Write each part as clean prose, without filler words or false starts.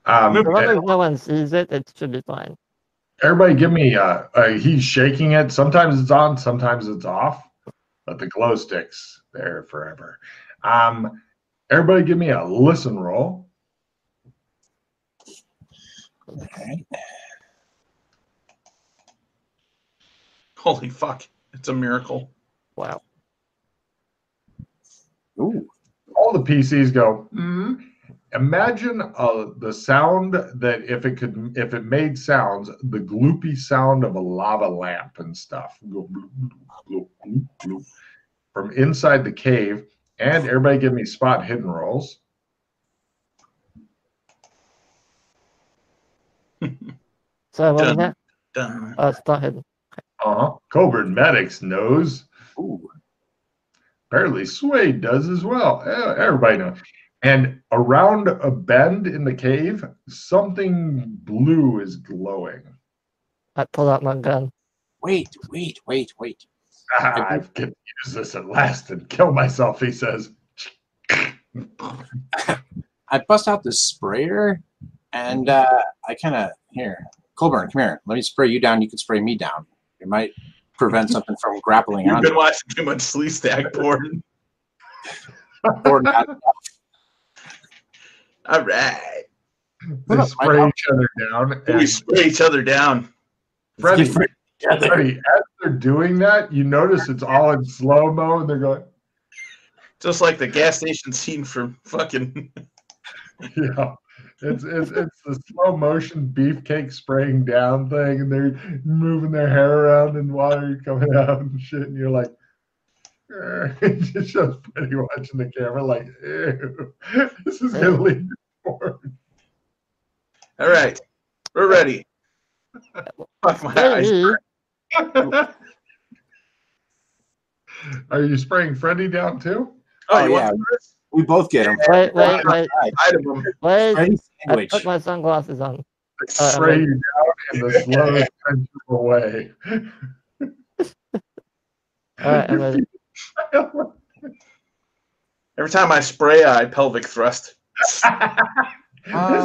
As long And as no one sees it, it should be fine. everybody give me, he's shaking it. Sometimes it's on, sometimes it's off, but the glow sticks there forever. Everybody give me a listen roll. Okay. Holy fuck. It's a miracle. Wow. Ooh. All the PCs go, Imagine the sound that if it made sounds, the gloopy sound of a lava lamp and stuff. Go bloop, bloop, bloop, bloop, from inside the cave. And everybody give me spot hidden rolls. So what was Done. that? Done. Spot hidden. Cobra Medics knows. Ooh. Apparently Suede does as well. Everybody knows. And around a bend in the cave, something blue is glowing. I pull out my gun. Wait. I can use this at last and kill myself, he says. I bust out the sprayer, and I kind of, here, Colburn, come here. Let me spray you down. You can spray me down. It might prevent something from grappling You've on been you. watching too much Sleestak porn. Or not. All right. They spray each other down. We spray each other down. Freddie, Yeah, as they're doing that, you notice it's all in slow-mo, and they're going, Just like the gas station scene from fucking... yeah. It's the slow motion beefcake spraying down thing, and they're moving their hair around and water coming out and shit, and you're like, it just shows Freddie watching the camera like, ew, this is gonna lead to porn. All right. We're ready. Fuck my eyes. Are you spraying Freddie down too? Oh, you yeah. want this? We both get them. Wait. Item them. Wait. Freddy I sandwich. put my sunglasses on. Spray you down in the slowest sensible way. All right, I'm ready. Every time I spray, I pelvic thrust. This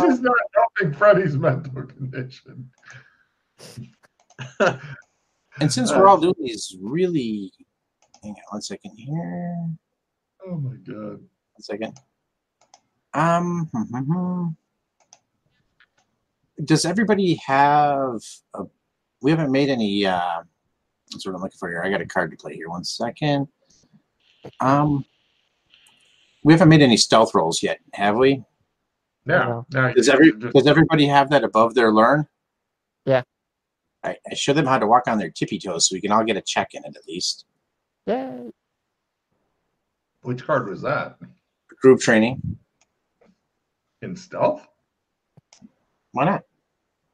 is not helping Freddie's mental condition. And since we're all doing these really, hang on 1 second here. Oh my god. 1 second. Does everybody have a? We haven't made any. That's what I'm looking for here. I got a card to play here. 1 second. We haven't made any stealth rolls yet, have we? No. Does everybody have that above their learn? Yeah. I show them how to walk on their tippy toes so we can all get a check in it at least. Yeah. Which card was that? Group training. In stealth? Why not?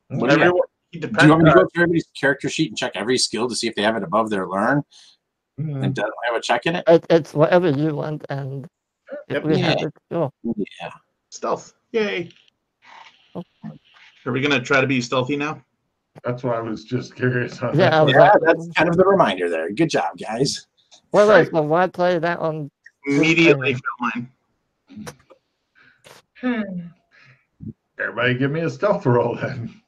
What do you Do you want me to go through everybody's character sheet and check every skill to see if they have it above their learn and don't have a check in it? It's whatever you want, and if we have it, sure. Yeah. Stealth. Yay. Are we going to try to be stealthy now? That's why I was just curious. On Yeah, that. That's kind of the reminder there. Good job, guys. Wait, so why play that on? Immediately feel mine. Everybody give me a stealth roll then.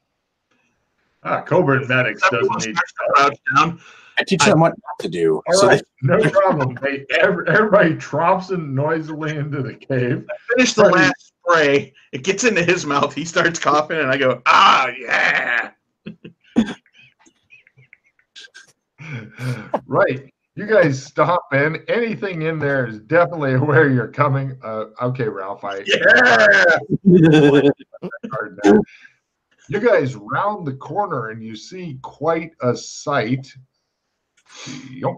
Cobra Medics doesn't need crouch down. I teach them what not to do. All right, no problem. Everybody drops in noisily into the cave. I finish the last spray. It gets into his mouth. He starts coughing, and I go, yeah. Right. You guys stop in. Anything in there is definitely aware you're coming. Okay, Ralph. You guys round the corner and you see quite a sight. Yep.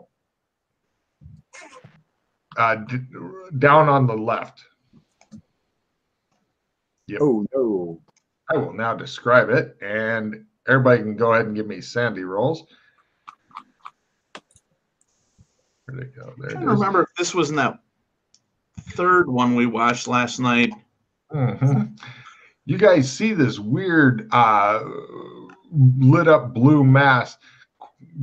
Down on the left. Yep. Oh, no. I will now describe it, and everybody can go ahead and give me sandy rolls. Where they go? There I don't remember if this was in that third one we watched last night. Mm-hmm. You guys see this weird lit up blue mass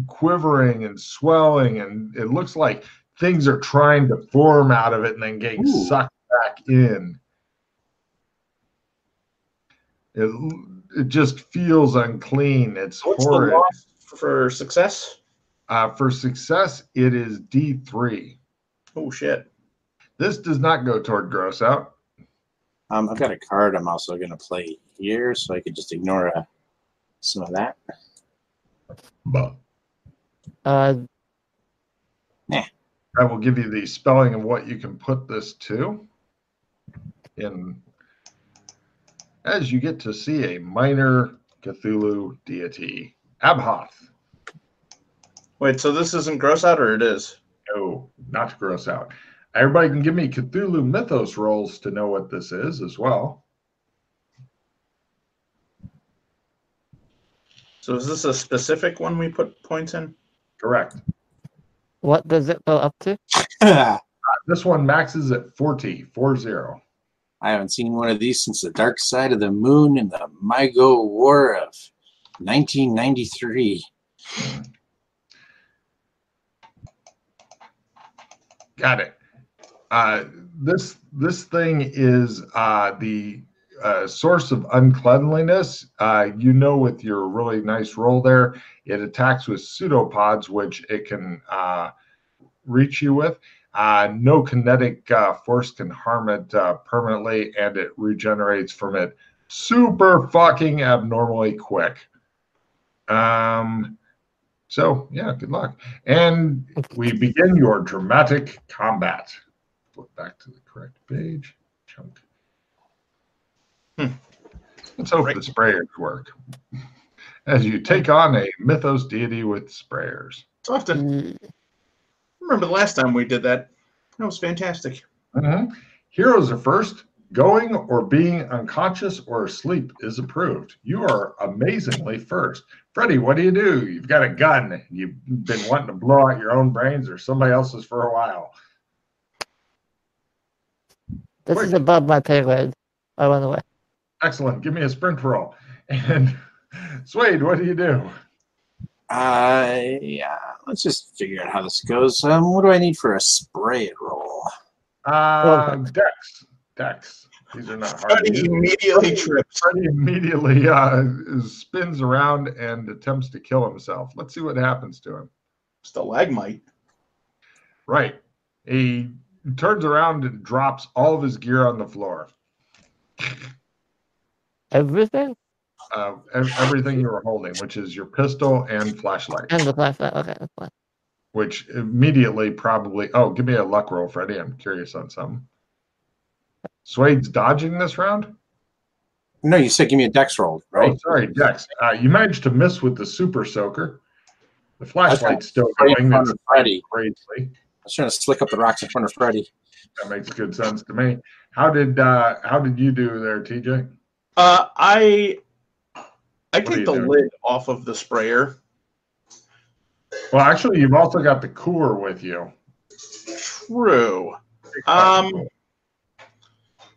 quivering and swelling, and it looks like things are trying to form out of it and then getting sucked back in. It just feels unclean. It's What's the horrid. loss for success? For success, it is D3. Oh shit! This does not go toward gross out. I've got a card I'm also going to play here, so I could just ignore some of that. But Uh, I will give you the spelling of what you can put this to. As you get to see a minor Cthulhu deity, Abhoth. Wait, so this isn't gross out, or it is? No, not to gross out. Everybody can give me Cthulhu Mythos rolls to know what this is as well. So is this a specific one we put points in? Correct. what does it go up to? This one maxes at 40. I haven't seen one of these since the Dark Side of the Moon in the Mygo War of 1993. Got it. This thing is the source of uncleanliness. With your really nice roll there, it attacks with pseudopods, which it can reach you with. No kinetic force can harm it permanently, and it regenerates from it super fucking abnormally quick. So, yeah, good luck. And we begin your dramatic combat. Flip back to the correct page. Chunk. Let's hope the sprayers work. As you take on a Mythos deity with sprayers. So often. Remember the last time we did that? That was fantastic. Heroes are first. Going or being unconscious or asleep is approved. You are amazingly first. Freddie, what do? You've got a gun. You've been wanting to blow out your own brains or somebody else's for a while. This is above my pay grade. I went away. Excellent. Give me a sprint roll. And Swade, what do? Yeah, let's just figure out how this goes. What do I need for a spray roll? Dex. These are not hard. Freddie immediately trips. Freddie immediately spins around and attempts to kill himself. Let's see what happens to him. Stalagmite. Right. He turns around and drops all of his gear on the floor. Everything? Everything you were holding, which is your pistol and flashlight. And the flashlight. Okay, that's fine. Which immediately probably... Oh, give me a luck roll, Freddie. I'm curious on something. Swade's dodging this round? No, you said give me a dex roll, right? Oh, sorry, dex. You managed to miss with the super soaker. The flashlight's still going. That's Freddie. Crazily. I was trying to slick up the rocks in front of Freddie. That makes good sense to me. How did you do there, TJ? I take the lid off of the sprayer. Well, actually, you've also got the cooler with you. True.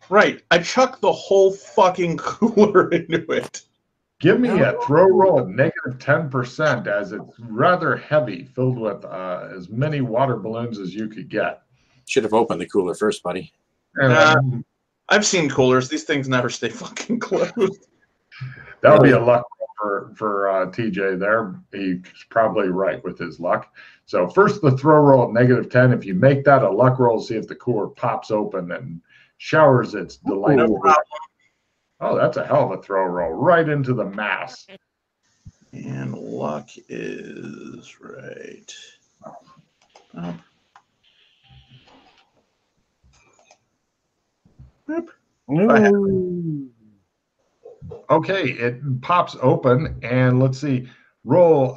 Right. I chuck the whole fucking cooler into it. Give me a throw roll of -10%, as it's rather heavy, filled with as many water balloons as you could get. Should have opened the cooler first, buddy. I've seen coolers. These things never stay fucking closed. That'll be a luck roll for TJ there. He's probably right with his luck. So first the throw roll at -10. If you make that a luck roll, see if the cooler pops open and showers its delightful. Oh, that's a hell of a throw roll. Right into the mass. And luck is right. Oh. Okay, it pops open, and let's see. Roll.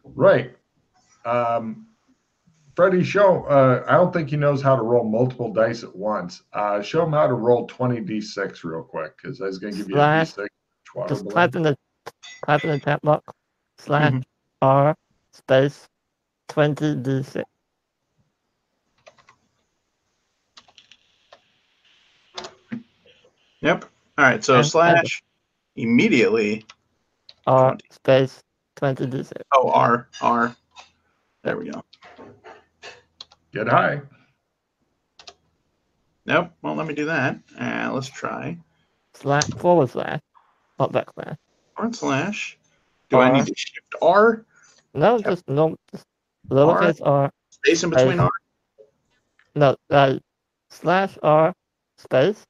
Right. Freddie, I don't think he knows how to roll multiple dice at once. Show him how to roll 20d6 real quick, because I was going to give you a d6. Just type in the chat box /r space 20d6. Yep. All right. So slash immediately R space 20d6. Oh, R. There we go. Get high. Nope. Won't let me do that. Let's try. Forward slash. Not backslash. /. Do I R. need to shift R? No, just lowercase r. Space in between R? No, slash r space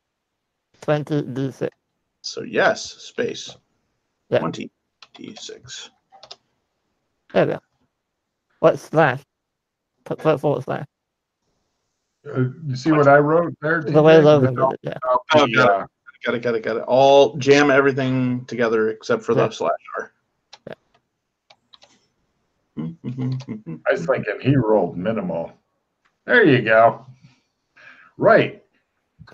20d6. So yes, space. Yeah. 20d6. There we go. What slash? Put forward slash. You see what I wrote there? The way TJ? Logan did it, yeah. Oh, got it. All jam everything together except for the /R. Yeah. I was thinking he rolled minimal. There you go. Right.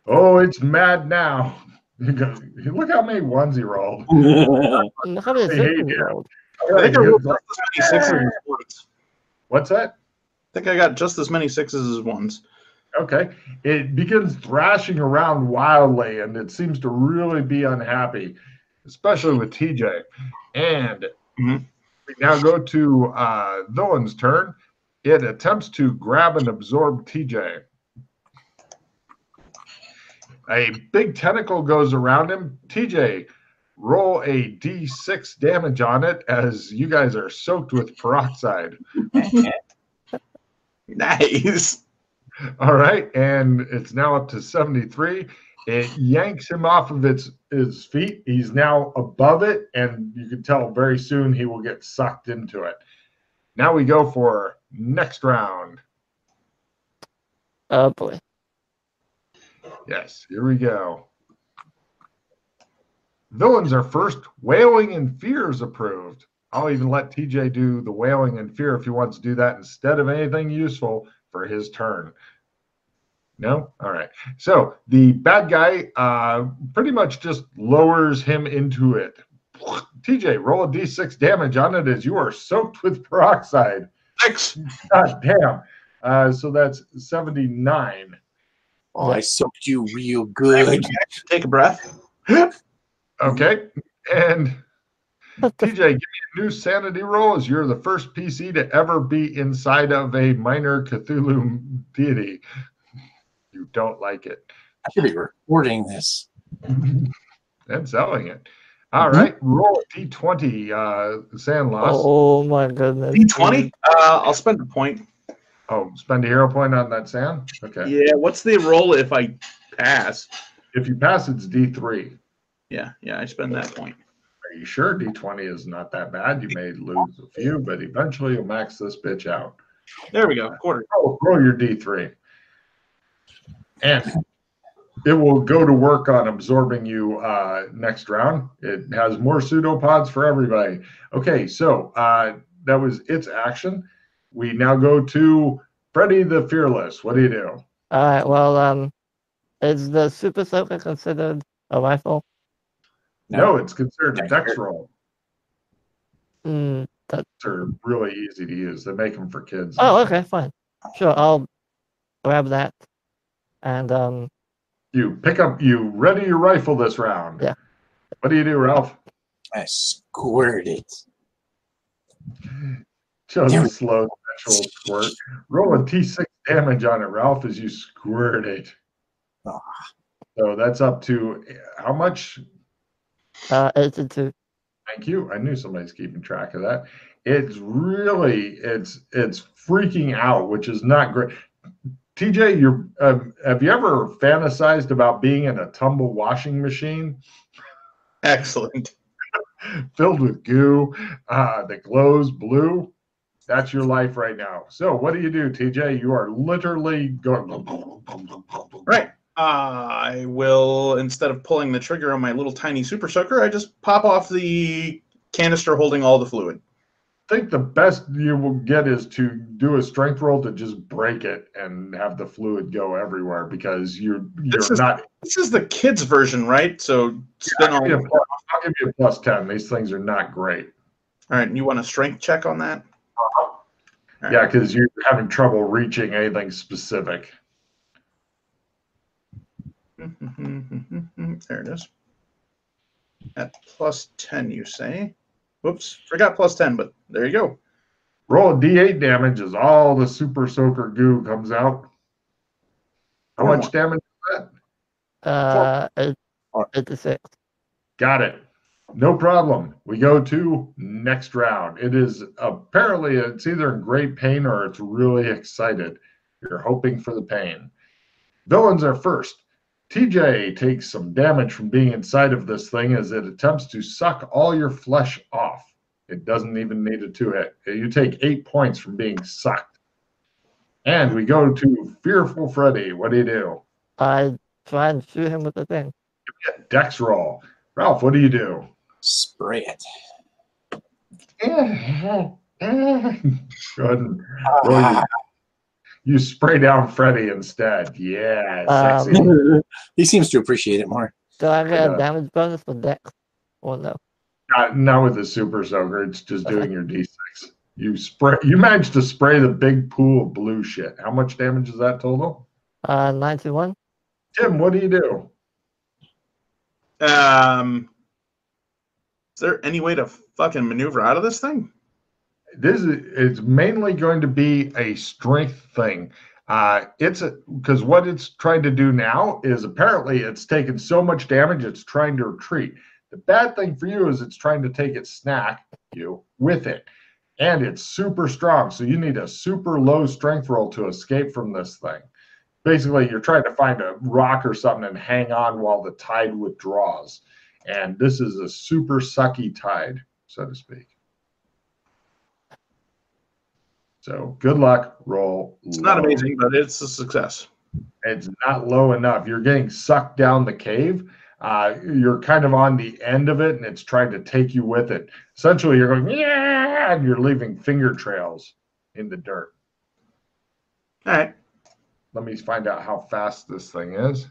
Oh, it's mad now. Look how many ones he rolled. How many sixes you rolled? I think I rolled just as many sixes as ones. What's that? I think I got just as many sixes as ones. Okay. It begins thrashing around wildly, and it seems to really be unhappy, especially with TJ. And we now go to Villain's turn. It attempts to grab and absorb TJ. A big tentacle goes around him. TJ, roll a d6 damage on it as you guys are soaked with peroxide. Nice. All right, and it's now up to 73. It yanks him off of his feet. He's now above it, and you can tell very soon he will get sucked into it. Now we go for next round. Oh boy. Yes, here we go. Villains are first. Wailing in Fear is approved. I'll even let TJ do the Wailing in Fear if he wants to do that instead of anything useful for his turn. No? All right. So the bad guy pretty much just lowers him into it. TJ, roll a d6 damage on it as you are soaked with peroxide. Thanks. God damn. So that's 79. Oh, I soaked you real good. Take a breath. Okay. And TJ, give me a new sanity roll as you're the first PC to ever be inside of a minor Cthulhu deity. You don't like it. I should be recording this. And selling it. All right. Roll a d20, Sandloss. Oh my goodness. D20? I'll spend a point. Oh, spend a hero point on that sand? Okay. Yeah, what's the roll if I pass? If you pass, it's d3. Yeah, I spend that point. Are you sure? D20 is not that bad. You may lose a few, but eventually you'll max this bitch out. There we go. Quarter. Roll your d3. And it will go to work on absorbing you next round. It has more pseudopods for everybody. Okay, so that was its action. We now go to Freddy the Fearless. What do you do? All right. Well, is the Super Soaker considered a rifle? No, it's considered a dex roll. That... They're really easy to use. They make them for kids. Oh, okay, fine. Sure, I'll grab that. And you ready your rifle this round. Yeah. What do you do, Ralph? I squirted it. Just a slow natural squirt. Roll a T6 damage on it, Ralph, as you squirt it. Oh. So that's up to how much? 82. Thank you. I knew somebody's keeping track of that. It's really it's freaking out, which is not great. TJ, have you ever fantasized about being in a tumble washing machine? Excellent. Filled with goo that glows blue? That's your life right now. So what do you do, TJ? You are literally going... Right. I will, instead of pulling the trigger on my little tiny super soaker, I just pop off the canister holding all the fluid. I think the best you will get is to do a strength roll to just break it and have the fluid go everywhere because you're not. This is the kids version, right? So I'll give you a plus 10. These things are not great. All right, and you want a strength check on that? Right. Yeah, because you're having trouble reaching anything specific. There it is. At plus 10, you say? Whoops, forgot plus 10, but there you go. Roll a d8 damage as all the super soaker goo comes out. How much damage is It's a 6. Got it. No problem. We go to next round. It is apparently it's either in great pain or it's really excited. You're hoping for the pain. Villains are first. TJ takes some damage from being inside of this thing as it attempts to suck all your flesh off. It doesn't even need a 2-hit. You take 8 points from being sucked. And we go to Fearful Freddy. What do you do? I try and shoot him with the thing. Dex roll. Ralph, what do you do? Spray it. Go ahead and roll you spray down Freddy instead. Yeah, sexy. He seems to appreciate it more. Do I get a damage bonus for Dex? Or no? Not with the super soaker. It's just doing your d6. You managed to spray the big pool of blue shit. How much damage is that total? 91. Tim, what do you do? Is there any way to fucking maneuver out of this thing? It's mainly going to be a strength thing. Because what it's trying to do now is apparently it's taken so much damage it's trying to retreat. The bad thing for you is it's trying to take its snack with it. And it's super strong, so you need a super low strength roll to escape from this thing. Basically, you're trying to find a rock or something and hang on while the tide withdraws. And this is a super sucky tide, so to speak. So good luck, roll. It's not amazing, but it's a success. It's not low enough. You're getting sucked down the cave. You're kind of on the end of it, and it's trying to take you with it. Essentially, you're going, yeah, and you're leaving finger trails in the dirt. All right. Let me find out how fast this thing is.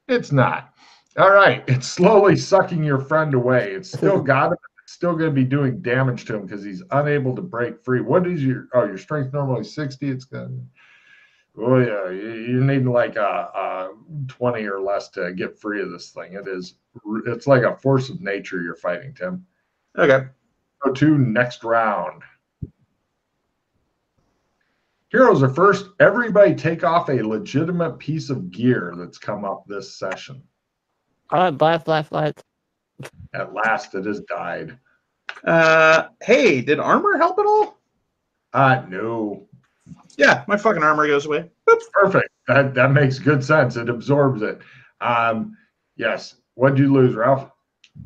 It's not. All right. It's slowly sucking your friend away. It's still got him. It's still going to be doing damage to him because he's unable to break free. What is your strength normally 60? It's going to. Oh, yeah. You need like a 20 or less to get free of this thing. It's like a force of nature you're fighting, Tim. Okay. Go to next round. Heroes are first. Everybody take off a legitimate piece of gear that's come up this session. All right, buy a flashlight. At last, it has died. Hey, did armor help at all? No. Yeah, my fucking armor goes away. That's perfect. That makes good sense. It absorbs it. Yes. What'd you lose, Ralph?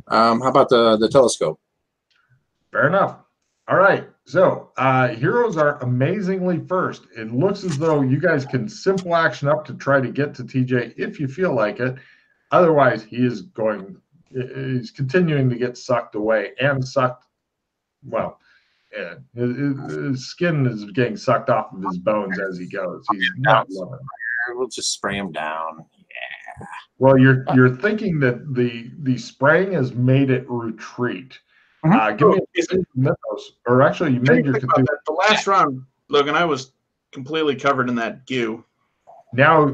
How about the telescope? Fair enough. All right. So heroes are amazingly first. It looks as though you guys can simple action up to try to get to TJ if you feel like it. Otherwise, he's continuing to get sucked away and sucked. Well, yeah, his skin is getting sucked off of his bones as he goes. He's not loving it. We'll just spray him down. Yeah. Well, you're thinking that the spraying has made it retreat. Give me a mythos, or actually, you made your Cthulhu. The last round, Logan, I was completely covered in that goo. Now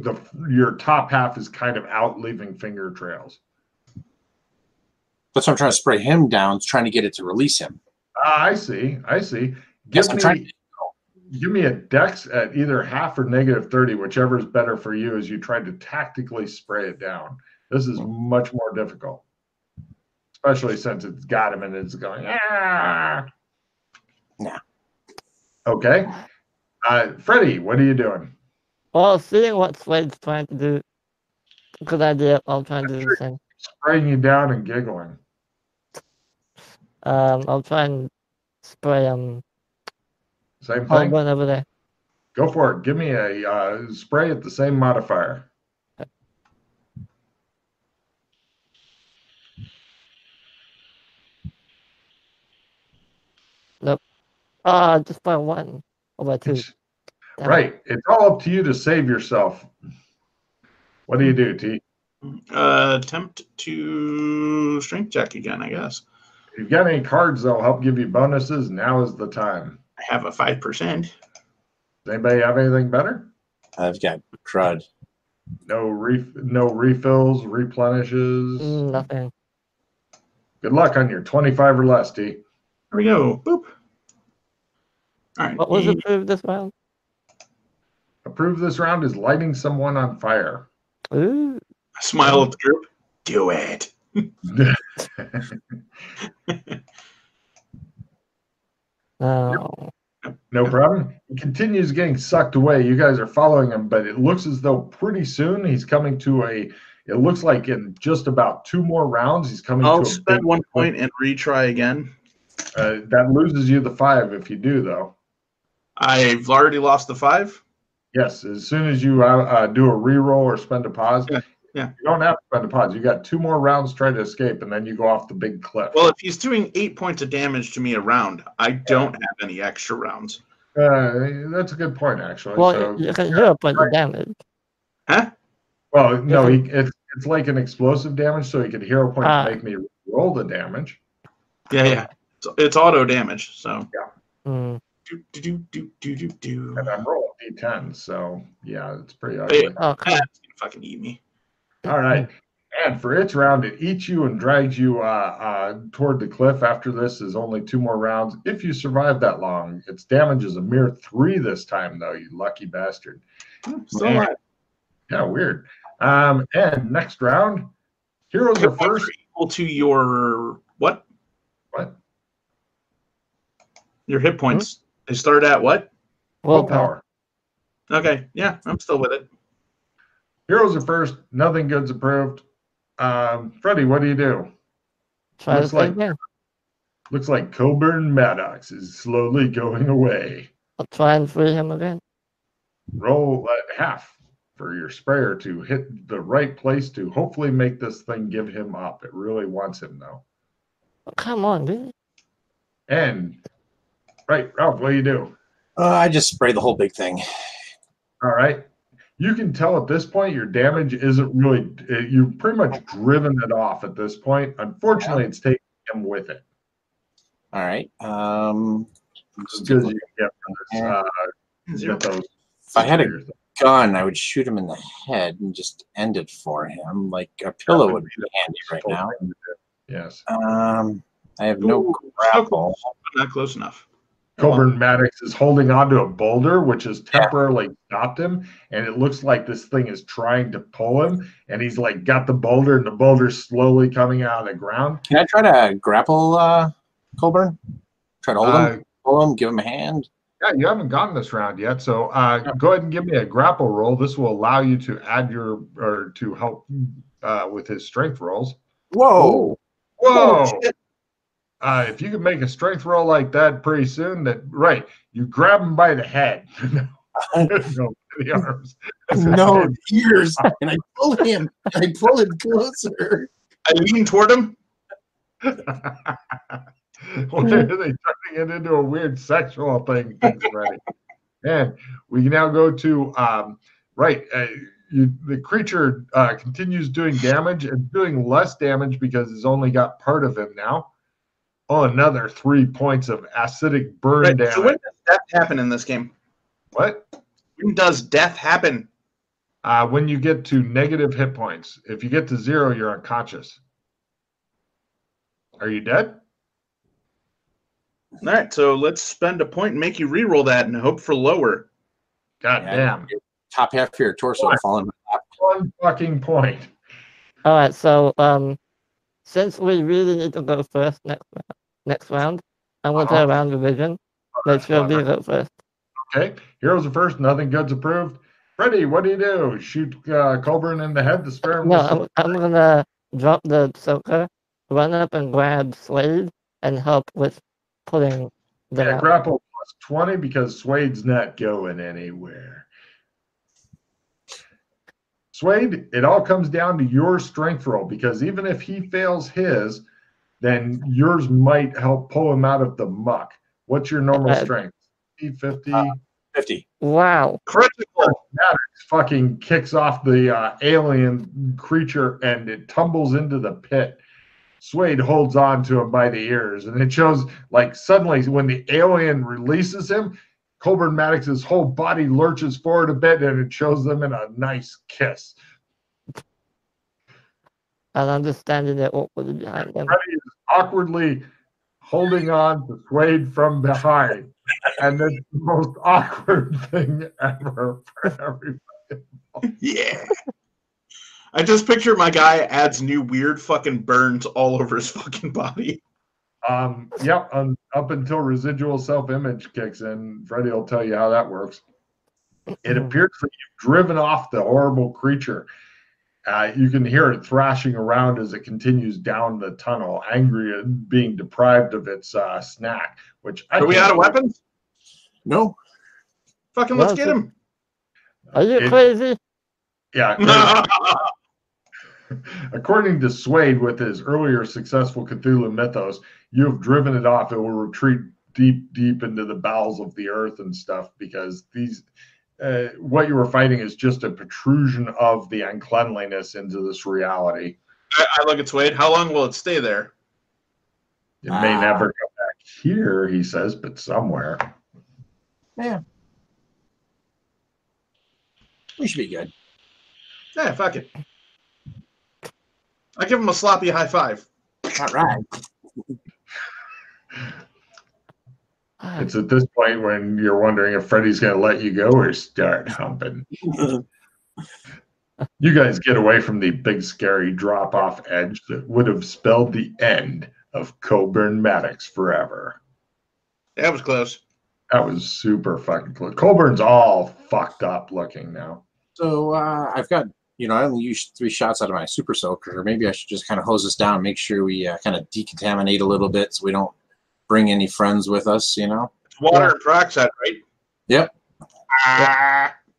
your top half is kind of out, leaving finger trails. That's why I'm trying to spray him down, trying to get it to release him. I see. Yes, I'm trying. Give me a dex at either half or -30, whichever is better for you, as you try to tactically spray it down. This is much more difficult, especially since it's got him and it's going, ah. Yeah. Okay. Freddie, what are you doing? Well, seeing what Slade's trying to do, good idea. I'll try and do the same. Spraying you down and giggling. I'll try and spray Same thing. one over there. Go for it. Give me a spray at the same modifier. Nope. Just by 1 or by 2. Damn. Right. It's all up to you to save yourself. What do you do, T? Attempt to strength check again, I guess. If you've got any cards that'll help give you bonuses, now is the time. I have a 5%. Does anybody have anything better? I've got crud. No refills, replenishes. Nothing. Good luck on your 25 or less, T. Here we go. Boop. All right. What was approved this round? Approved this round is lighting someone on fire. Ooh. I smile at the group. Do it. No. No problem. He continues getting sucked away. You guys are following him, but it looks as though pretty soon he's coming to it looks like in just about 2 more rounds, he's coming I'll to a spend big 1 point and retry again. That loses you the 5 if you do, though. I've already lost the 5. Yes, as soon as you do a reroll or spend a pause, Yeah. You don't have to spend a pause. You got 2 more rounds trying to escape, and then you go off the big cliff. Well, if he's doing 8 points of damage to me a round, I don't have any extra rounds. That's a good point, actually. Well, So, you can hear a bunch of damage. Huh? well, no, it's like an explosive damage, so he could hero point Ah. to make me roll the damage. Yeah. It's auto damage, so. Hmm. And I'm rolling D10, so yeah, it's pretty ugly. Okay. That's gonna fucking eat me. All right. And for its round, it eats you and drags you toward the cliff. After this is only 2 more rounds. If you survive that long, its damage is a mere 3 this time, though, you lucky bastard. Still alive. Yeah, weird. And next round, heroes are first. Equal to your what? What? Your hit points. They start at what? Willpower. Okay, yeah, I'm still with it. Heroes are first. Nothing good's approved. Freddie, what do you do? Try Looks to say like- again. Looks like Coburn Maddox is slowly going away. I'll try and free him again. Roll at half for your sprayer to hit the right place to hopefully make this thing give him up. It really wants him, though. Oh, come on, really? And, right, Ralph, what do you do? I just spray the whole big thing. All right. You can tell at this point your damage isn't really, you've pretty much driven it off at this point. Unfortunately, it's taking him with it. All right. Just because you get from this, get those. If I had a gun, I would shoot him in the head and just end it for him. Like a pillow would be handy right now. Yes. I have no grapple. Not close enough. Coburn Maddox is holding onto a boulder, which has temporarily stopped him, and it looks like this thing is trying to pull him, and he's like got the boulder, and the boulder's slowly coming out of the ground. Can I try to grapple Colburn? Try to hold him, pull him, give him a hand. Yeah, you haven't gotten this round yet, so go ahead and give me a grapple roll. This will allow you to add to help with his strength rolls. Whoa! Whoa! If you can make a strength roll like that pretty soon, you grab him by the head. No, the arms. No, ears. And I pull him. And I pull him closer. I lean toward him. Why are they turning it into a weird sexual thing? Right. And we now go to the creature continues doing damage and doing less damage because it's only got part of him now. Oh, another 3 points of acidic burn damage. So when does death happen in this game? What? When does death happen? When you get to negative hit points. If you get to 0, you're unconscious. Are you dead? All right, so let's spend a point and make you re-roll that and hope for lower. God damn. Top half of your torso will fall in my lap. 1 fucking point. All right, so since we really need to go first next round, I'm going to play a round division. Make sure we go first. Okay, heroes are first. Nothing good's approved. Freddie, what do you do? Shoot Colburn in the head to spare him? No, I'm going to drop the soaker, run up and grab Slade, and help with pulling them out. Grapple plus 20 because Swade's not going anywhere. Swade, it all comes down to your strength roll because even if he fails his, then yours might help pull him out of the muck. What's your normal strength? 50? 50. Wow. Critical. Maddox fucking kicks off the alien creature and it tumbles into the pit. Swade holds on to him by the ears, and it shows like suddenly when the alien releases him, Colburn Maddox's whole body lurches forward a bit, and it shows them in a nice kiss. And understanding it awkwardly behind them. Freddie is awkwardly holding on to Swade from behind, and it's the most awkward thing ever for everybody. Yeah. I just picture my guy adds new weird fucking burns all over his fucking body. Yep. Up until residual self-image kicks in, Freddy will tell you how that works. It appears that you've driven off the horrible creature. You can hear it thrashing around as it continues down the tunnel, angry at being deprived of its snack. Which Are we out of weapons? No. Fucking let's get him. Are you crazy? Yeah. According to Swade, with his earlier successful Cthulhu mythos, you have driven it off. It will retreat deep, deep into the bowels of the earth and stuff, because these, what you were fighting is just a protrusion of the uncleanliness into this reality. I look at Swade. How long will it stay there? It may never come back here, he says, but somewhere. Yeah. We should be good. Yeah, fuck it. I give him a sloppy high five. All right. It's at this point when you're wondering if Freddy's going to let you go or start humping. You guys get away from the big, scary drop-off edge that would have spelled the end of Coburn Maddox forever. That was close. That was super fucking close. Colburn's all fucked up looking now. So I've got, I only used 3 shots out of my super soaker. Maybe I should just kind of hose this down, make sure we kind of decontaminate a little bit so we don't bring any friends with us, It's water and peroxide, right? Yep.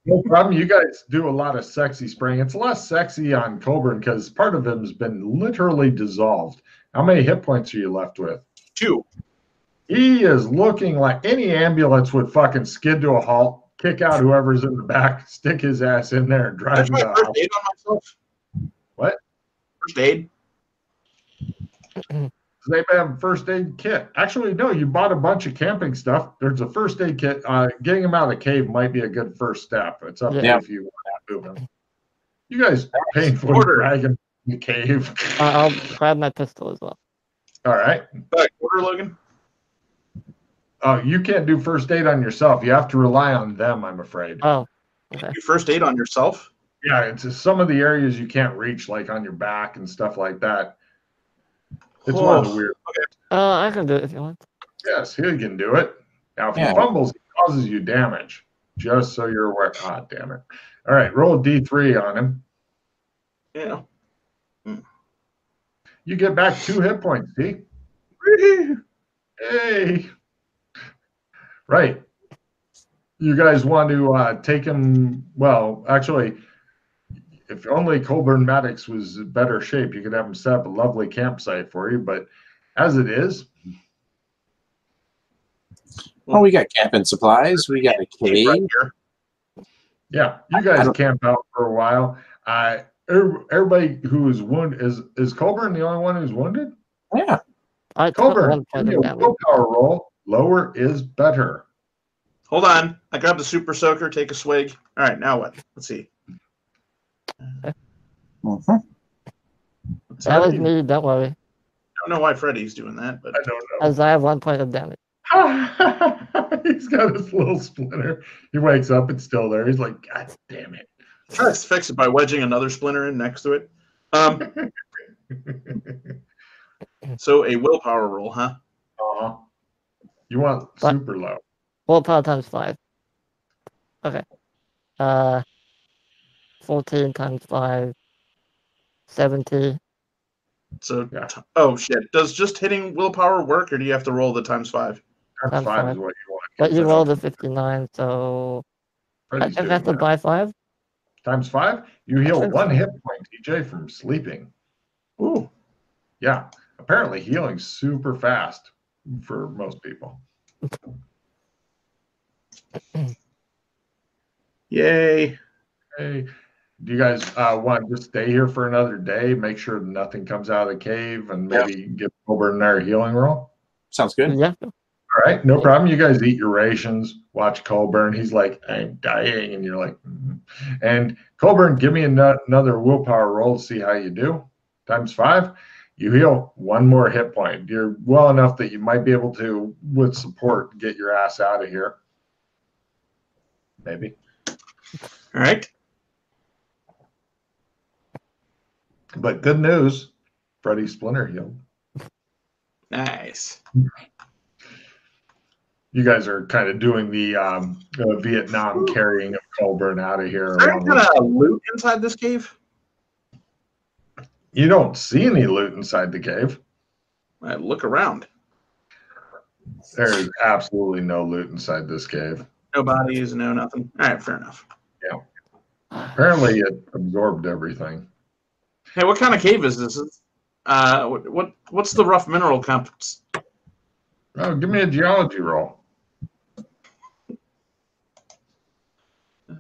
No problem. You guys do a lot of sexy spraying. It's less sexy on Colburn because part of him has been literally dissolved. How many hit points are you left with? 2. He is looking like any ambulance would fucking skid to a halt, kick out whoever's in the back, stick his ass in there, and drive That's him my to first aid on myself. What? First aid. They have a first aid kit. Actually, no, you bought a bunch of camping stuff. There's a first aid kit. Getting him out of the cave might be a good first step. It's up to you if you want to move him. You guys painfully drag him in the cave. I'll grab my pistol as well. All right. Order, Logan. You can't do first aid on yourself. You have to rely on them, I'm afraid. Oh, okay. You first aid on yourself? Yeah, it's just some of the areas you can't reach, like on your back and stuff like that. It's one of the weird. I can do it if you want. Yes, he can do it. Now, if he fumbles, he causes you damage. Just so you're aware. Ah, damn it. All right, roll a D3 on him. Yeah. You get back 2 hit points, see? Hey. Right. You guys want to take him, well, actually, if only Colburn Maddox was in better shape, you could have him set up a lovely campsite for you. But as it is, well, we got camping supplies. We got a cave. Right here. Yeah, you guys camp out for a while. Everybody who is wounded, is Colburn the only one who's wounded? Yeah. Colburn, give me a willpower roll. Lower is better. Hold on. I grabbed the super soaker. Take a swig. All right, now what? Let's see. That was me, don't worry. I don't know why Freddy's doing that, but I don't know. As I have 1 point of damage. He's got his little splinter. He wakes up, it's still there. He's like, God damn it. Try to fix it by wedging another splinter in next to it. So a willpower roll, huh? You want super low. Willpower times 5. Okay. 14 times 5. 70. So, oh shit. Does just hitting willpower work, or do you have to roll the times 5? Times 5 is what you want. But you rolled a 59, so I have to buy 5. Times 5? You heal 1 hit point, TJ, from sleeping. Ooh. Yeah. Apparently healing's super fast for most people. Yay. Hey. Do you guys want to just stay here for another day? Make sure nothing comes out of the cave and maybe give Colburn their healing roll? Sounds good. Yeah. All right, no problem. You guys eat your rations, watch Colburn. He's like, I'm dying. And you're like, And Colburn, give me another willpower roll to see how you do. Times 5. You heal 1 more hit point. You're well enough that you might be able to, with support, get your ass out of here. Maybe. All right. But good news, Freddie Splinter healed. Nice. You guys are kind of doing the Vietnam carrying of Colburn out of here. Is there any kind of loot inside this cave? You don't see any loot inside the cave. I look around. There is absolutely no loot inside this cave. No bodies, no nothing. All right, fair enough. Yeah. Apparently, it absorbed everything. Hey, what kind of cave is this? What's the rough mineral comps? Oh, give me a geology roll. Where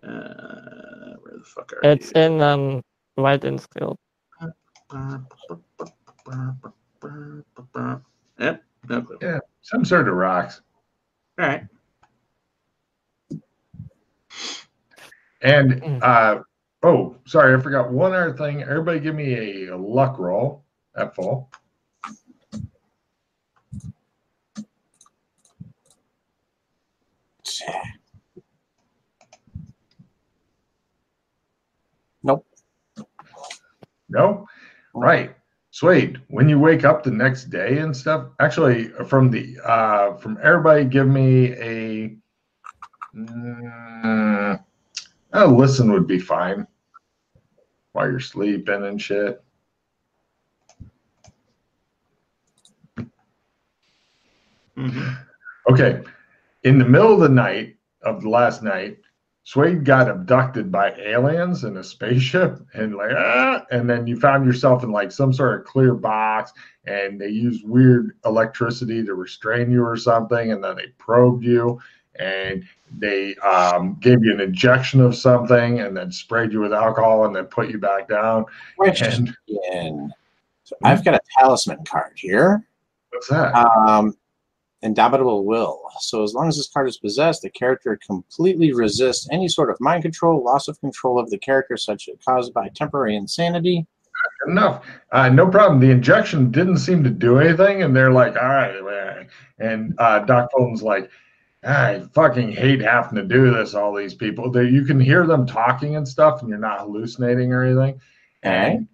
the fuck are It's you? in writing skill. Yep, no clue. Yeah, some sort of rocks. All right. And oh, sorry, I forgot one other thing. Everybody, give me a luck roll at full. Nope. No, right. Sweet. When you wake up the next day and stuff, actually, from everybody, give me a. Listen would be fine while you're sleeping and shit. Mm-hmm. Okay. In the middle of the night of the last night, Suede got abducted by aliens in a spaceship and then you found yourself in like some sort of clear box and they used weird electricity to restrain you or something. And then they probed you and they gave you an injection of something and then sprayed you with alcohol and then put you back down. Question. So I've got a talisman card here. What's that? Indomitable will. So as long as this card is possessed, the character completely resists any sort of mind control, loss of control of the character, such as caused by temporary insanity. Enough. No problem. The injection didn't seem to do anything, and they're like, all right, man. And Doc Fulton's like, I fucking hate having to do this, all these people. You can hear them talking and stuff, and you're not hallucinating or anything. Okay.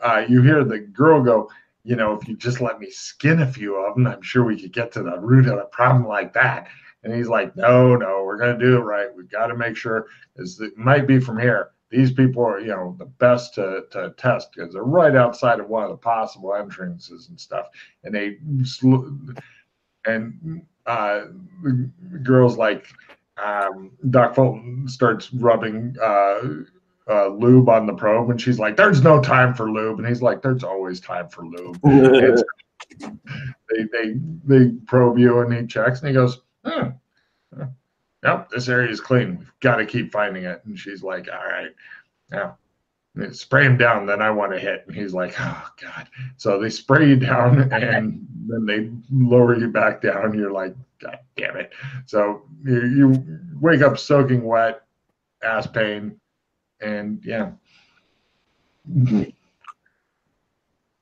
And you hear the girl go, you know, if you just let me skin a few of them, I'm sure we could get to the root of the problem like that. And he's like, no, we're going to do it right. We've got to make sure it might be from here. These people are, you know, the best to test because they're right outside of one of the possible entrances and stuff. And the girl's like, Doc Fulton starts rubbing lube on the probe, and she's like, "There's no time for lube," and he's like, "There's always time for lube." And so they probe you, and he checks, and he goes, "Yep, this area is clean. We've got to keep finding it." And she's like, "All right, now spray him down. Then I want to hit." And he's like, "Oh God!" So they spray you down, and then they lower you back down. You're like, "God damn it!" So you wake up soaking wet, ass pain. And yeah.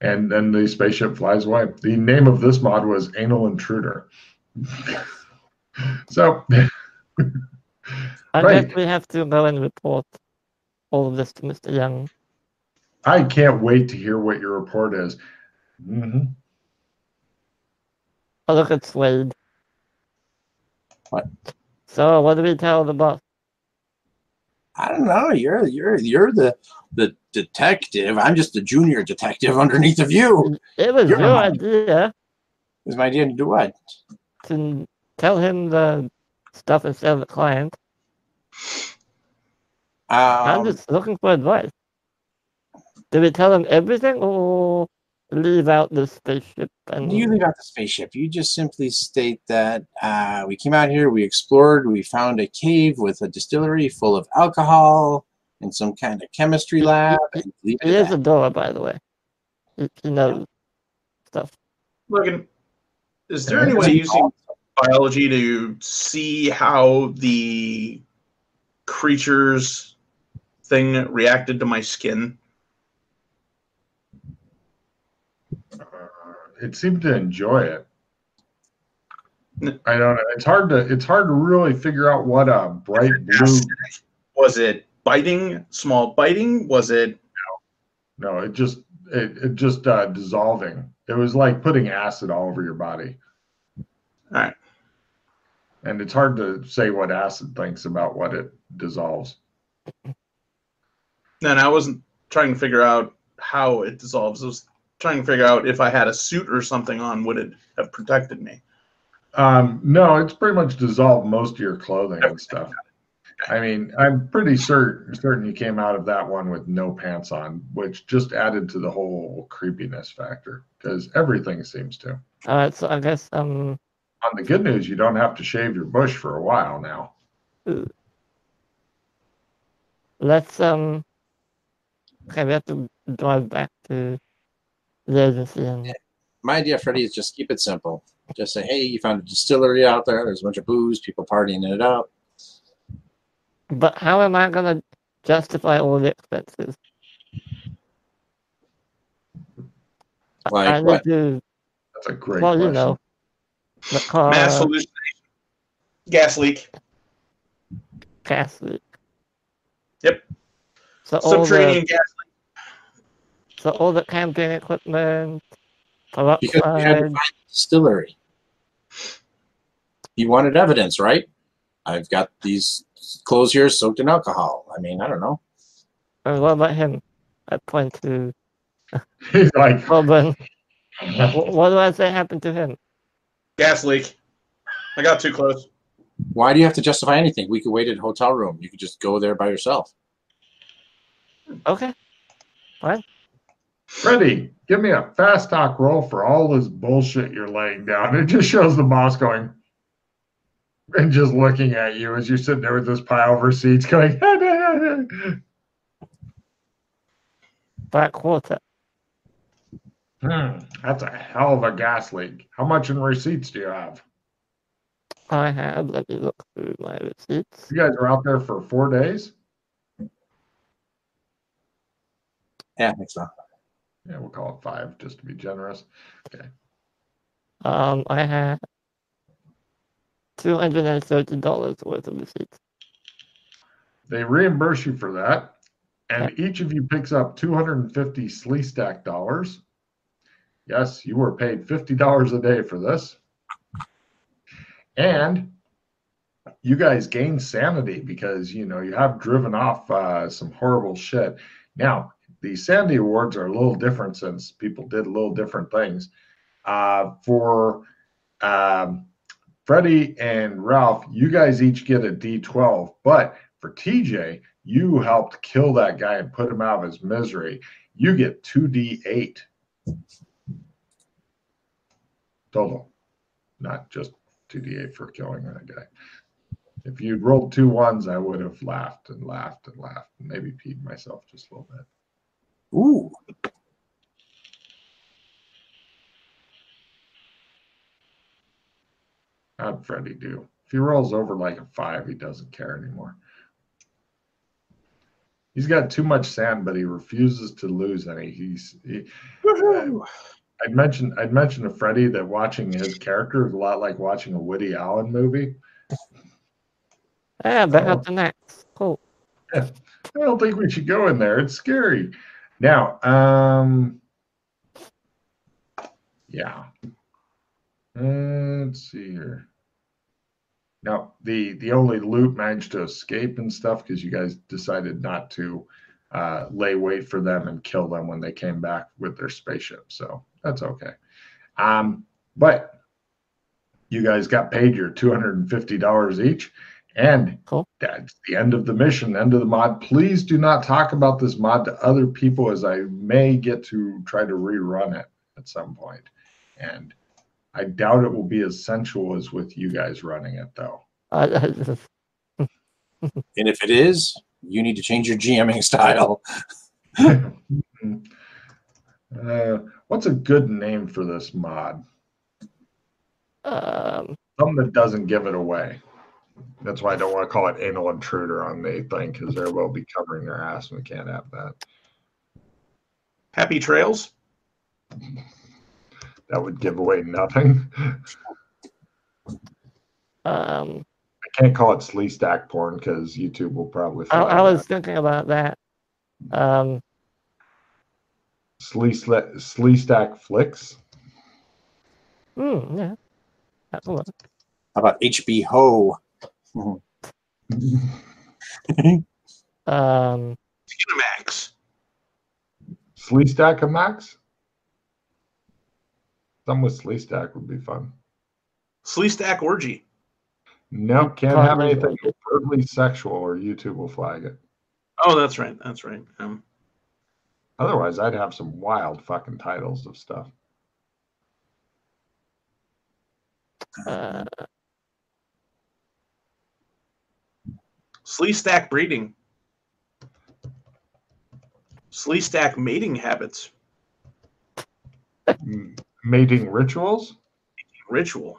And then the spaceship flies away. The name of this mod was Anal Intruder. So I right. guess we have to go and report all of this to Mr. Young. I can't wait to hear what your report is. Mm-hmm. Oh, look at Slade. What? So what do we tell the boss? I don't know. You're the detective. I'm just a junior detective underneath of you. It was your idea. It was my idea to do what? To tell him the stuff instead of the client. I'm just looking for advice. Did we tell him everything or leave out the spaceship? And you leave out the spaceship. You just simply state that we came out here, we explored, we found a cave with a distillery full of alcohol and some kind of chemistry lab. He is a door, by the way. He knows stuff. Logan, is there any way using biology to see how the creature's thing reacted to my skin? It seemed to enjoy it. I don't know. It's hard to really figure out what a bright blue Was it biting? Small biting? Was it? No, it just dissolving. It was like putting acid all over your body. All right. And it's hard to say what acid thinks about what it dissolves. And I wasn't trying to figure out how it dissolves. I was trying to figure out if I had a suit or something on, would it have protected me? No, it's pretty much dissolved most of your clothing and stuff. I mean, I'm pretty certain you came out of that one with no pants on, which just added to the whole creepiness factor, because everything seems to. All right, so I guess On the good news, you don't have to shave your bush for a while now. let's okay, we have to drive back to the agency and My idea, Freddie, is just keep it simple. Just say, hey, you found a distillery out there. There's a bunch of booze, people partying it up. but how am I gonna justify all the expenses? Like I what? need to, That's a great well, question. you know, the car, Mass hallucination. Gas leak. gas leak. Yep. So all Subterranean the gas leak. so all the camping equipment, Because you had to peroxide. find the distillery. You wanted evidence, right? I've got these clothes here soaked in alcohol. I mean, I don't know. And what about him? I point to He's like, Robin. What do I say happened to him? Gas leak. I got too close. Why do you have to justify anything? We could wait at a hotel room. You could just go there by yourself. Okay, fine. Freddie, give me a fast talk roll for all this bullshit you're laying down. It just shows the boss going and just looking at you as you're sitting there with this pile of receipts going, Black quarter. that's a hell of a gas leak. How much in receipts do you have? I have. Let me look through my receipts. You guys were out there for 4 days? Yeah, I think so. Yeah, we'll call it 5 just to be generous. Okay. I have $230 worth of receipts. They reimburse you for that, and each of you picks up 250 Sleestak dollars. Yes, you were paid $50 a day for this. And you guys gain sanity because, you have driven off some horrible shit. Now, the sanity awards are a little different since people did little different things. For Freddie and Ralph, you guys each get a D12, but for TJ, you helped kill that guy and put him out of his misery. You get 2D8 total, not just 2D8 for killing that guy. If you'd rolled 2 1s, I would have laughed and laughed and laughed, and maybe peed myself just a little bit. Ooh. How'd Freddie do? If he rolls over like a 5, he doesn't care anymore. He's got too much sand, but he refuses to lose any. I'd mentioned to Freddie that watching his character is a lot like watching a Woody Allen movie. Yeah, better than that. Cool. Yeah, I don't think we should go in there. It's scary. Now, yeah. Let's see here. Now, the only loot managed to escape and stuff because you guys decided not to lay wait for them and kill them when they came back with their spaceship. So that's okay. But you guys got paid your $250 each. And Cool. That's the end of the mission, end of the mod. Please do not talk about this mod to other people, as I may get to try to rerun it at some point. And I doubt it will be as sensual as with you guys running it, though. And if it is, you need to change your GMing style. What's a good name for this mod? Something that doesn't give it away. That's why I don't want to call it anal intruder on the thing, because they will be covering their ass and we can't have that. Happy trails? That would give away nothing. Um, I can't call it Sleestak porn because YouTube will probably flag I was that. thinking about that. Sleestak flicks. Yeah. That's a look. How about HB Ho? Skinamax. Sleestak Max? Some with Sleestak would be fun. Sleestak orgy. Nope, can't Can't have use anything it. overtly sexual or YouTube will flag it. Oh, that's right. That's right. Otherwise, I'd have some wild fucking titles of stuff. Sleestak breeding. Sleestak mating habits. Mating rituals? Ritual.